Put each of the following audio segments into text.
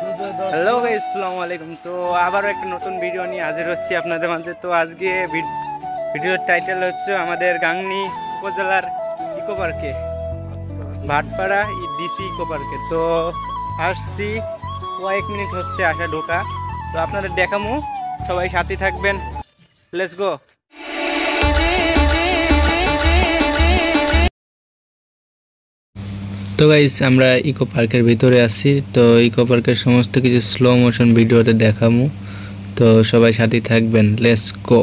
Hello guys, আসসালামু আলাইকুম। তো আবারও একটা নতুন ভিডিও নিয়ে হাজির হচ্ছি আপনাদের মাঝে। তো আজকে ভিডিওর টাইটেল হচ্ছে আমাদের গাংনী উপজেলার ইকো পার্কে, ভাটপাড়া ডিসি ইকো পার্কে। তো আসছি, কয়েক মিনিট হচ্ছে আসা ঢোকা। তো আপনাদের দেখামু, সবাই সাথে থাকবেন। Let's go. তো গাইস, আমরা ইকো পার্কের ভিতরে আছি। তো ইকো পার্কের সমস্ত কিছু স্লো মোশন ভিডিওতে দেখামু, তো সবাই সাথে থাকবেন। Let's go.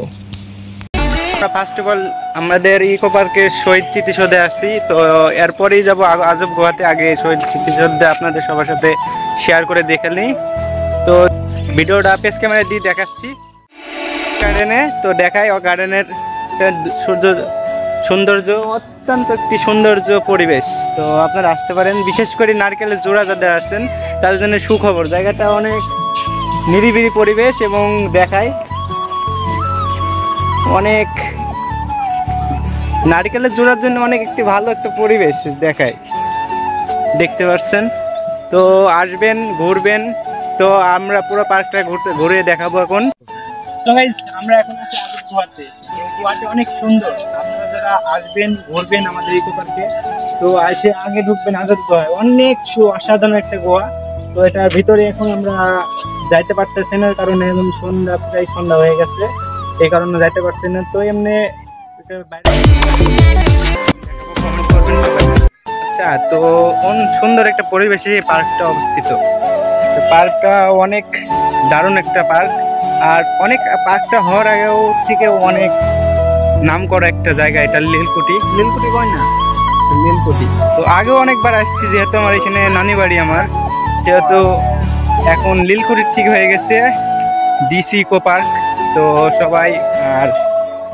First of all আমাদের ইকো পার্কের শহীদ স্মৃতিসৌধে আসছি। তো এরপরেই যাবো আজব গুহাতে। আগে শহীদ স্মৃতিসৌধে আপনাদের সবার সাথে শেয়ার করে দেখে নিই। তো ভিডিওটা পেস ক্যামেরা দিয়ে দেখাচ্ছি গার্ডেনে। তো দেখাই গার্ডেনের সৌন্দর্য, অত্যন্ত একটি সৌন্দর্য পরিবেশ। তো আপনারা আসতে পারেন, বিশেষ করে নারকেলের জোড়া যাদের আসছেন তাদের জন্য সুখবর। জায়গাটা অনেক নিরিবিলি পরিবেশ এবং দেখায় অনেক, নারকেলের জোড়ার জন্য অনেক একটি ভালো একটা পরিবেশ দেখায়, দেখতে পাচ্ছেন। তো আসবেন, ঘুরবেন। তো আমরা পুরো পার্কটা ঘুরে দেখাবো এখন। তো গাইস, আমরা এখন আছি আজব গুহাতে। এই গুহাটি অনেক সুন্দর। আপনারা যারা আসবেন, ঘুরবেন আমাদের ইকো পার্কে, তো এসে আগে ঢুকবেন আজব গুহায়। অনেক অসাধারণ একটা গুহা। তো এটার ভিতরে এখন আমরা যাইতে পারতেছি না, কারণ এখন প্রায় সন্ধ্যা হয়ে গেছে, এই কারণে যাইতে পারছি না। তো এমনি আচ্ছা, তো সুন্দর একটা পরিবেশে এই পার্কটা অবস্থিত। পার্কটা অনেক দারুণ একটা পার্ক, আর অনেক পার্কটা হওয়ার আগেও থেকে অনেক নাম করা একটা জায়গা এটা। লীলকুটি কয় না, লীলকুটি। তো আগেও অনেকবার আসছি, যেহেতু আমার এখানে নানি বাড়ি আমার, সেহেতু এখন লীলকুটি ঠিক হয়ে গেছে ডিসি ইকো পার্ক। তো সবাই, আর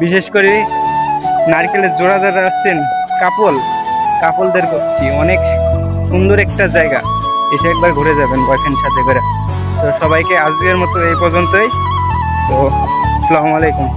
বিশেষ করে নারকেলের জোড়া যারা আসছেন, কাপলদের করছি, অনেক সুন্দর একটা জায়গা। এসে একবার ঘুরে যাবেন বয়ফ্রেন্ড সাথে করে। তো সবাইকে আজকের মতো এই পর্যন্তই। তো আসসালামু আলাইকুম।